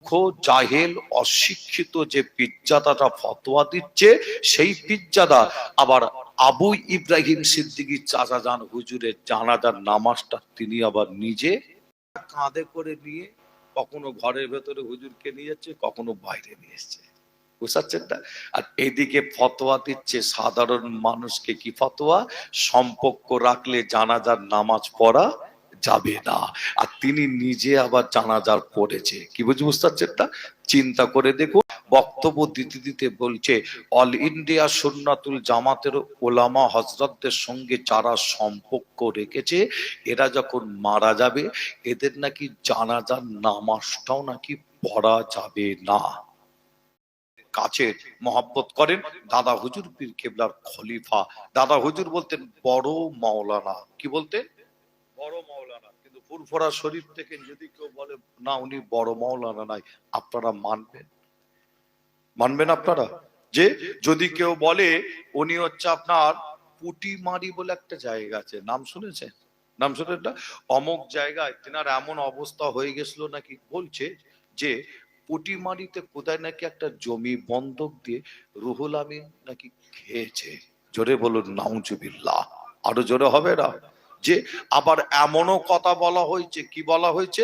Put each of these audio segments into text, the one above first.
মূর্খ জাহেল অশিক্ষিত যে পিজ্জাদাটা ফতোয়া দিচ্ছে, সেই পিজ্জাদা আবার আবু ইব্রাহিম সিদ্দিকী চাচা যান হুজুরের জানাজার নামাজটা তিনি আবার নিজে কাঁধে করে নিয়ে কখনো ঘরের ভেতরে হুজুরকে নিয়ে যাচ্ছে, কখনো বাইরে নিয়ে এসছে। বুঝাচ্ছেন না? আর এদিকে ফতোয়া দিচ্ছে সাধারণ মানুষকে, কি ফতোয়া? সম্পর্ক রাখলে জানাজার নামাজ পড়া যাবে না। আর তিনি নিজে আবার জানাজার পড়েছে। কি বুঝতে পারছেন না? চিন্তা করে দেখুন। বক্তব্য দিতে দিতে বলছে, অল ইন্ডিয়া সুন্নাতুল জামাতের ওলামা হজরতদের সঙ্গে যারা সম্পর্ক রেখেছে, এরা যখন মারা যাবে এদের নাকি জানাজার নামাজটাও নাকি পড়া যাবে না। কাছে মহব্বত করেন দাদা হুজুর পীর কেবলার খলিফা। দাদা হুজুর বলতেন বড় মাওলানা। কি বলতেন? বড় মাওলানা। কিন্তু ফুরফুরা শরীফ থেকে যদি কেউ বলে না উনি বড় মাওলানা নাই, আপনারা মানবেন? মানবেন আপনারা? যে যদি কেউ বলে উনি হচ্ছে আপনার পুটিমারি বলে একটা জায়গা আছে, নাম শুনেছেন? নাম শুনেন না? অমুক জায়গায় তেনার এমন অবস্থা হয়ে গেছিল নাকি, বলছে যে পুটিমারিতে কোথায় নাকি একটা জমি বন্ধক দিয়ে রুহুল আমিন নাকি খেয়েছে। জোরে বলুন নাউজুবিল্লাহ। আরো জোরে হবে না? যে আবার এমনও কথা বলা হয়েছে, কি বলা হয়েছে,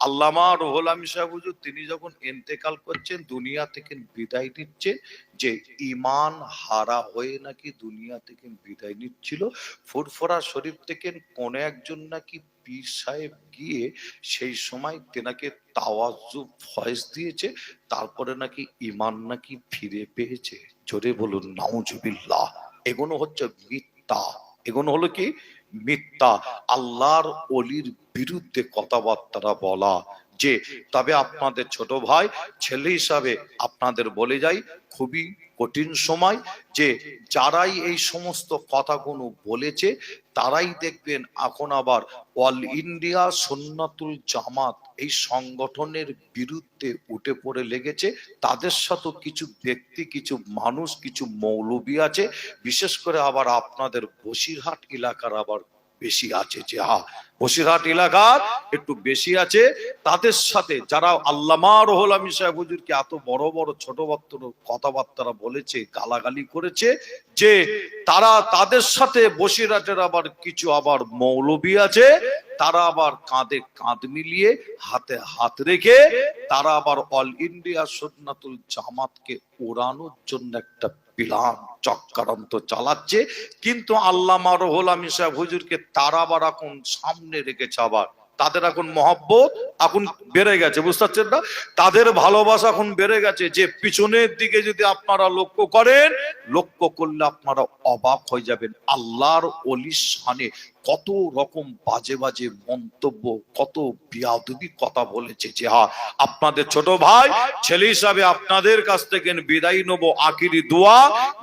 আল্লামা রুহুল আমিন সাহেব হুজুর তিনি যখন ইন্তেকাল করছেন, দুনিয়া থেকে বিদায় নিচ্ছেন, যে ইমান হারা হয়ে নাকি দুনিয়া থেকে বিদায় নিচ্ছিল। ফুরফুরা শরীফ থেকে কোন একজন নাকি পীর সাহেব গিয়ে সেই সময় তেনাকে তাওয়াজ্জুব ফয়েজ দিয়েছে, তারপরে নাকি ইমান নাকি ফিরে পেয়েছে। জোরে বলুন নাউজুবিল্লাহ। এগুলো হচ্ছে মিথ্যা। এগুলো হলো কি? মিথ্যা। আল্লাহর ওলির বিরুদ্ধে কথাবার্তা বলা। যে তবে আপনাদের ছোট ভাই ছেলে হিসাবে আপনাদের বলে যাই, খুবই কঠিন সময়, যে যারাই এই সমস্ত কথাগুলো বলেছে তারাই দেখবেন এখন আবার অল ইন্ডিয়া সুন্নাতুল জামাত এই সংগঠনের বিরুদ্ধে উঠে পড়ে লেগেছে। তাদের সাথে কিছু ব্যক্তি, কিছু মানুষ, কিছু মৌলবী আছে, বিশেষ করে আবার আপনাদের বসিরহাট এলাকার আবার বেশি আছে। যে বসিরহাট এলাকার একটু বেশি আছে। তাদের সাথে যারা আল্লামা রুহুল আমিন সাহেব হুজুরকে এত বড় বড় ছোট বাচ্চার কথাবার্তা বলেছে, গালাগালি করেছে, যে তারা তাদের সাথে বসিরহাটের আবার কিছু আবার মৌলবী আছে, তারা আবার কাঁধে কাঁধ মিলিয়ে হাতে হাত রেখে তারা আবার অল ইন্ডিয়া সুন্নাতুল জামাতকে ওড়ানোর জন্য একটা প্ল্যান চক্রান্ত চালাচ্ছে। কিন্তু আল্লামা রুহুল আমিন সাহেব হুজুরকে তারা আবার এখন সামনে রেখেছে। আবার তাদের এখন মহব্বত এখন বেড়ে গেছে। বুঝতে পারছেন না? তাদের ভালোবাসা এখন বেড়ে গেছে। যে পিছনের দিকে যদি আপনারা লক্ষ্য করেন, লক্ষ্য করলে আপনারা অবাক হয়ে যাবেন। আল্লাহর ওলির শানে কত রকম বাজে বাজে মন্তব্য, কত বিয়াদবি কথা বলেছে। যে আপনাদের ছোট ভাই ছেলে হিসাবে আপনাদের কাছ থেকে বিদায় নেব। আখিরি দোয়া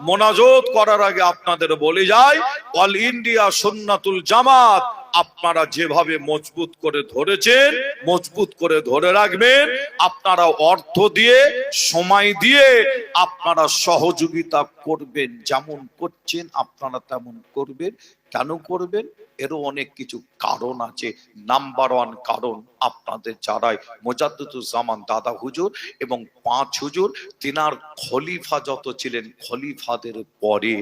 মোনাজাত করার আগে আপনাদের বলে যায়, অল ইন্ডিয়া সুন্নাতুল জামাত আপনারা যেভাবে মজবুত করে ধরেছেন, মজবুত করে ধরে রাখবেন। আপনারা অর্থ দিয়ে, সময় দিয়ে আপনারা সহযোগিতা করবেন। যেমন করছেন আপনারা তেমন করবেন। কেন করবেন? এরও অনেক কিছু কারণ আছে। নাম্বার ওয়ান কারণ, আপনাদের যারাই মুজাদ্দিদুজ্জামান দাদা হুজুর এবং পাঁচ হুজুর তিনার খলিফা যত ছিলেন, খলিফাদের পরে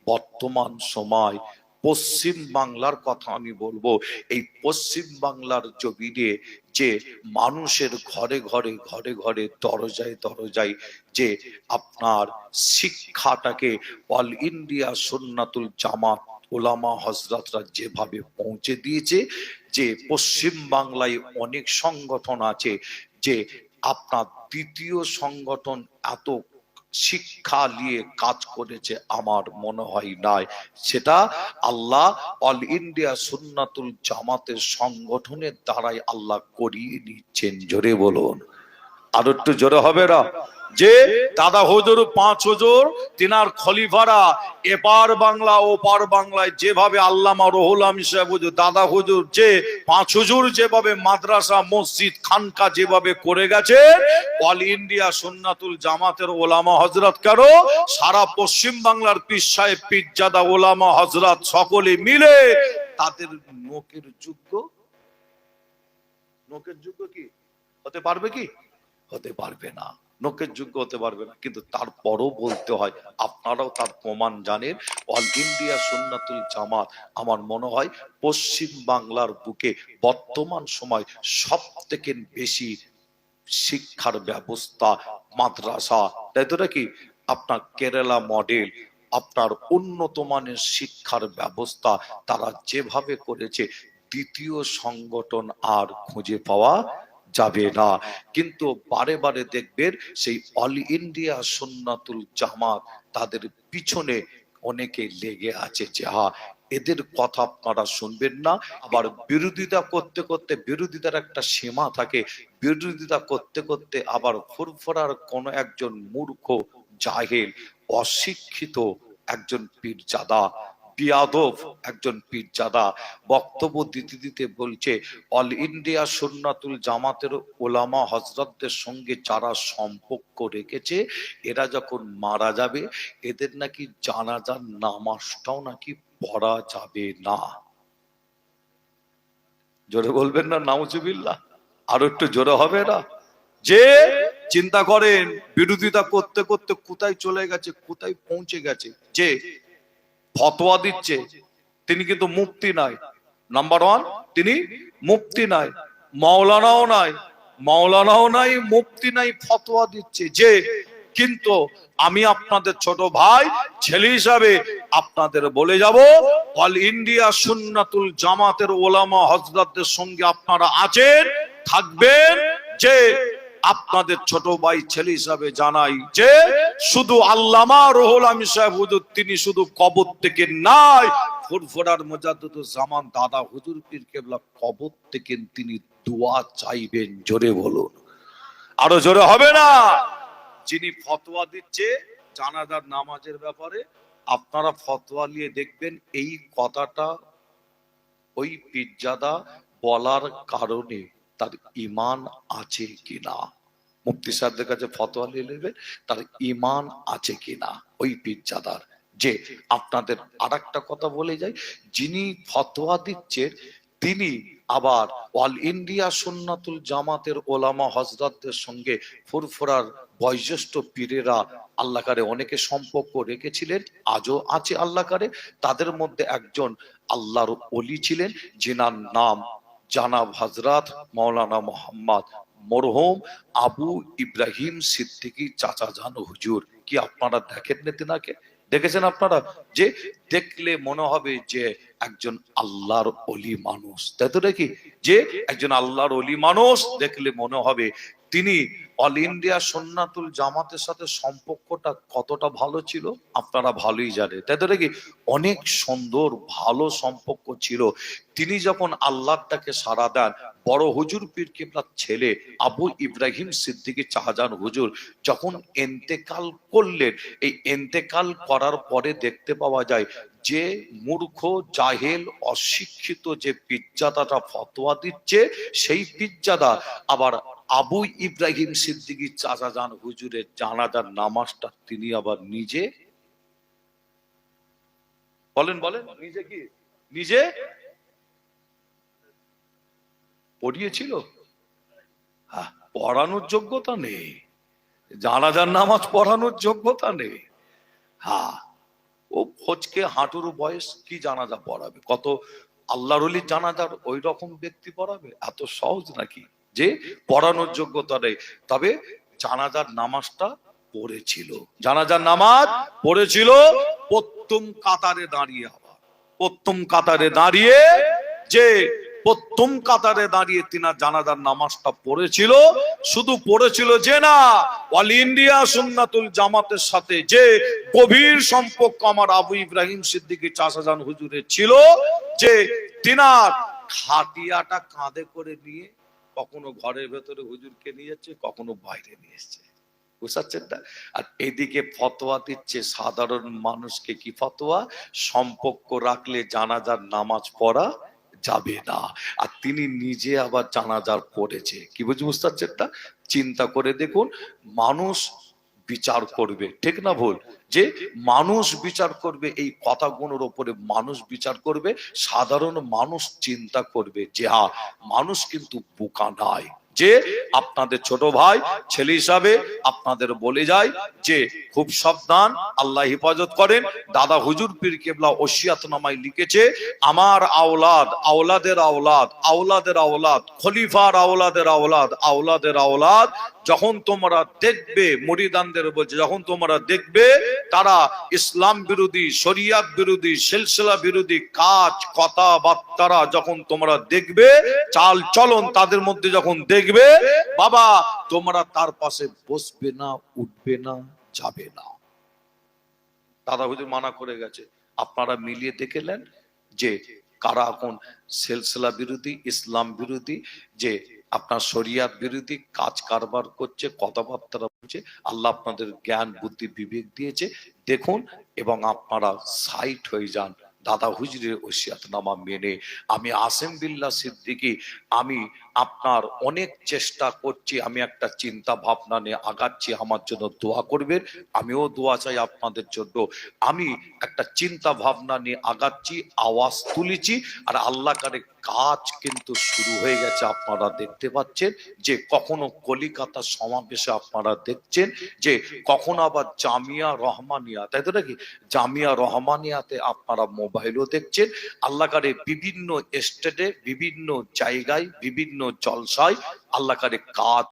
বর্তমান সময় পশ্চিম বাংলার কথা আমি বলবো। এই পশ্চিম বাংলার জমিনে যে মানুষের ঘরে ঘরে ঘরে ঘরে দরজায় দরজায় যে আপনার শিক্ষাটাকে অল ইন্ডিয়া সুন্নাতুল জামাত ওলামা হজরতরা যেভাবে পৌঁছে দিয়েছে, যে পশ্চিম বাংলায় অনেক সংগঠন আছে, যে আপনার দ্বিতীয় সংগঠন এত শিক্ষা নিয়ে কাজ করেছে আমার মনে হয় নাই। সেটা আল্লাহ অল ইন্ডিয়া সুন্নাতুল জামাতের সংগঠনের দ্বারাই আল্লাহ করিয়ে নিচ্ছেন। জোরে বলুন, আর একটু জোরে হবে না? যে দাদা হুজুর পাঁচ হুজুর তিনার খলিফারা এপার বাংলা ওপার বাংলায় যেভাবে আল্লামা রুহুল আমিন সাহেব হুজুর, দাদা হুজুর, যে পাঁচ হুজুর যেভাবে মাদ্রাসা মসজিদ খানকা যেভাবে করে গেছে, অল ইন্ডিয়া সুন্নাতুল জামাতের ওলামা হজরত কারো সারা পশ্চিম বাংলার পীর সাহেব পীরজাদা ওলামা হজরত সকলে মিলে তাদের নোকের যোগ্য কি হতে পারবে? কি হতে পারবে না, নখের যোগ্য হতে পারবে না। কিন্তু তারপরও বলতে হয়, আপনারাও তার প্রমাণ জানেন, অল ইন্ডিয়া সুন্নাতুল জামাত আমার মনে হয় পশ্চিম বাংলার বুকে বর্তমান সময় সব থেকে বেশি শিক্ষার ব্যবস্থা, মাদ্রাসা, তাই তো নাকি, আপনার কেরালা মডেল, আপনার উন্নত মানের শিক্ষার ব্যবস্থা তারা যেভাবে করেছে, দ্বিতীয় সংগঠন আর খুঁজে পাওয়া যাবে না। কিন্তু বারে বারে দেখবেন সেই অল ইন্ডিয়া সুন্নাতুল জামাত তাদের পিছনে অনেকে লেগে আছে যে হ্যাঁ এদের কথা আপনারা শুনবেন না। আবার বিরোধিতা করতে করতে, বিরোধিতার একটা সীমা থাকে, বিরোধিতা করতে করতে আবার ফুরফুরার কোন একজন মূর্খ, জাহেল, অশিক্ষিত একজন পীরজাদা, বিয়াদব একজন পীরজাদা বক্তব্য দিতে দিতে বলছে অল ইন্ডিয়া সুন্নাতুল জামাতের ওলামা হযরতদের সঙ্গে যারা সম্পর্ক রেখেছে এরা যখন মারা যাবে এদের নাকি জানাজার নামাজটাও নাকি পড়া যাবে না। জোরে বলবেন না নাউজুবিল্লাহ, আরো একটু জোরে হবে না? যে চিন্তা করেন বিরোধিতা করতে করতে কোথায় চলে গেছে, কোথায় পৌঁছে গেছে। যে ফতোয়া দিচ্ছে তিনি কিন্তু মুফতি নাই, নাম্বার ওয়ান তিনি মুফতি নাই, মাওলানাও নাই, মাওলানাও নাই, মুফতি নাই, ফতোয়া দিচ্ছে যে। কিন্তু আমি আপনাদের ছোট ভাই ছেলে হিসাবে আপনাদের বলে যাব, অল ইন্ডিয়া সুন্নাতুল জামাতের ওলামা হযরতদের সঙ্গে আপনারা আছেন, থাকবেন। যে আপনাদের ছোট ভাই ছেলে হিসাবে জানাই যে শুধু আল্লামা রুহুল আমিন সাহেব হুজুর তিনি শুধু কবর থেকে নাই, ফুরফুরার মুজাদ্দিদুজ জামান দাদা হুজুর পীর কেবলা কবর থেকে তিনি দোয়া চাইবেন। জোরে বলুন, আরো জোরে হবে না? যিনি ফতোয়া দিচ্ছে জানাজার নামাজের ব্যাপারে, আপনারা ফতোয়া নিয়ে দেখবেন এই কথাটা ওই পীরজাদা বলার কারণে তার ঈমান আছে কিনা। মুফতি সাহেবদের কাছে ফতোয়া নিয়ে নেবেন তার ঈমান আছে কিনা ওই পীরজাদার। যে আপনাদের আরেকটা কথা বলে যাই, যিনি ফতোয়া দিচ্ছেন তিনি আবার অল ইন্ডিয়া সুন্নাতুল জামাতের ওলামা হযরতদের সঙ্গে ফুরফুরার বয়োজ্যেষ্ঠ পীরেরা আল্লাহ কারে অনেকে সম্পর্ক রেখেছিলেন, আজও আছে আল্লাহ কারে। তাদের মধ্যে একজন আল্লাহর ওলি ছিলেন যিনার নাম জানাব হযরত মাওলানা মোহাম্মদ মরহুম আবু ইব্রাহিম সিদ্দিকী চাচা জান হুজুর। কি আপনারা দেখেন না তিনাকে? দেখেছেন আপনারা? যে দেখলে মনে হবে যে একজন আল্লাহর ওলি মানুষ, তাই তো নাকি? যে একজন আল্লাহর ওলি মানুষ দেখলে মনে হবে তিনি অল ইন্ডিয়া সুন্নাতুল জামাতের সাথে সম্পর্কটা কতটা ভালো ছিল আপনারা ভালোই জানেন, তাই তো নাকি? অনেক সুন্দর ভালো সম্পর্ক ছিল। তিনি যখন আল্লাহটাকে সাড়া দেন, বড় হুজুর পীর কেবলার ছেলে আবু ইব্রাহিম সিদ্দিকী শাহজাহান হুজুর যখন ইন্তেকাল করলেন, এই ইন্তেকাল করার পরে দেখতে পাওয়া যায় যে মূর্খ, জাহেল, অশিক্ষিত যে পীরজাদাটা ফতোয়া দিচ্ছে সেই পীরজাদা আবার আবু ইব্রাহিম সিদ্দিকী চাচা জান হুজুরের জানাজার নামাজটা তিনি আবার নিজে বলেন বলেন নিজে কি নিজে পড়িয়েছিল। হ্যাঁ, পড়ানোর যোগ্যতা নেই, জানাজার নামাজ পড়ানোর যোগ্যতা নেই। হ্যাঁ, ও ফজকে হাঁটুর বয়স কি জানাজা পড়াবে? কত আল্লাহর ওলির জানাজার ওই রকম ব্যক্তি পড়াবে? এত সহজ নাকি যে পড়ানোর যোগ্যতা নেই? তবে জানাজার নামাজটা পড়েছিল, জানাজার নামাজ পড়েছিল প্রথম কাতারে দাঁড়িয়ে। আবার প্রথম কাতারে দাঁড়িয়ে, যে প্রথম কাতারে দাঁড়িয়ে তিনার জানাজার নামাজটা পড়েছিল। শুধু পড়েছিল যে না, অল ইন্ডিয়া সুন্নাতুল জামাতের সাথে যে গভীর সম্পর্ক আমার আবু ইব্রাহিম সিদ্দিকী চাচা জান হুজুরের ছিল, যে তিনার খাটিয়াটা কাঁধে করে নিয়ে কখনো ঘরের ভেতরে হুজুরকে নিয়ে যাচ্ছে, কখনো বাইরে নিয়ে এসছে, বুঝাচ্ছেন না? আর এদিকে ফতোয়া দিচ্ছে সাধারণ মানুষকে। কি ফতোয়া? সম্পর্ক রাখলে জানাজার নামাজ পড়া যাবে না। আর তিনি নিজে আবার জানাজার পড়েছে। কি বুঝতে পারছেন না? চিন্তা করে দেখুন, মানুষ বিচার করবে, ঠিক না ভুল? যে মানুষ বিচার করবে, এই কথাগুলোর উপরে মানুষ বিচার করবে। সাধারণ মানুষ চিন্তা করবে যে হ্যাঁ, মানুষ কিন্তু বোকা নয়, যে আপনাদের ছোট ভাই ছেলে হিসাবে আপনাদের বলে যায় যে খুব সাবধান, আল্লাহ হেফাজত করেন। দাদা হুজুর পীর কেবলা ওসিয়াতনামায় লিখেছে, আমার আওলাদ, আওলাদের আওলাদ, আওলাদের আওলাদ, খলিফার আওলাদের আওলাদ, আওলাদের আওলাদ যখন তোমরা দেখবে, মুরিদানদের বলছে, যখন তোমরা দেখবে তারা ইসলাম বিরোধী, শরিয়াত বিরোধী, সিলসিলা বিরোধী কাজ, কথাবার্তা যখন তোমরা দেখবে, চাল চলন তাদের মধ্যে যখন দেখবে, বাবা তোমরা তার পাশে বসবে না, উঠবে না, যাবে না। দাদা হুজুর মানা করে গেছে। আপনারা মিলিয়ে দেখলেন যে কারা এখন সিলসিলা বিরোধী, ইসলাম বিরোধী, যে আপনার শরিয়াত বিরোধী কাজ কারবার করছে, কথাবার্তা বলছে। আল্লাহ আপনাদের জ্ঞান বুদ্ধি বিবেক দিয়েছে, দেখুন এবং আপনারা সাইট হয়ে যান দাদা হুজুরের ওসিয়াতনামা মেনে। আমি আসেম বিল্লাহ সিদ্দিকী, আমি আপনার অনেক চেষ্টা করছি, আমি একটা চিন্তা ভাবনা নিয়ে আগাচ্ছি, আমার জন্য দোয়া করবেন। আমিও দোয়া চাই আপনাদের জন্য। আমি একটা চিন্তা ভাবনা নিয়ে আগাচ্ছি, আওয়াজ তুলেছি, আর আল্লাহ কারে কাজ কিন্তু শুরু হয়ে গেছে। আপনারা দেখতে পাচ্ছেন যে কখনো কলিকাতা সমাবেশে আপনারা দেখছেন, যে কখনো আবার জামিয়া রহমানিয়া, তাই তো নাকি, জামিয়া রহমানিয়াতে আপনারা মোবাইলও দেখছেন। আল্লাহ কারে বিভিন্ন স্টেটে, বিভিন্ন জায়গায়, বিভিন্ন জলসায় আল্লাহ কারে কাজ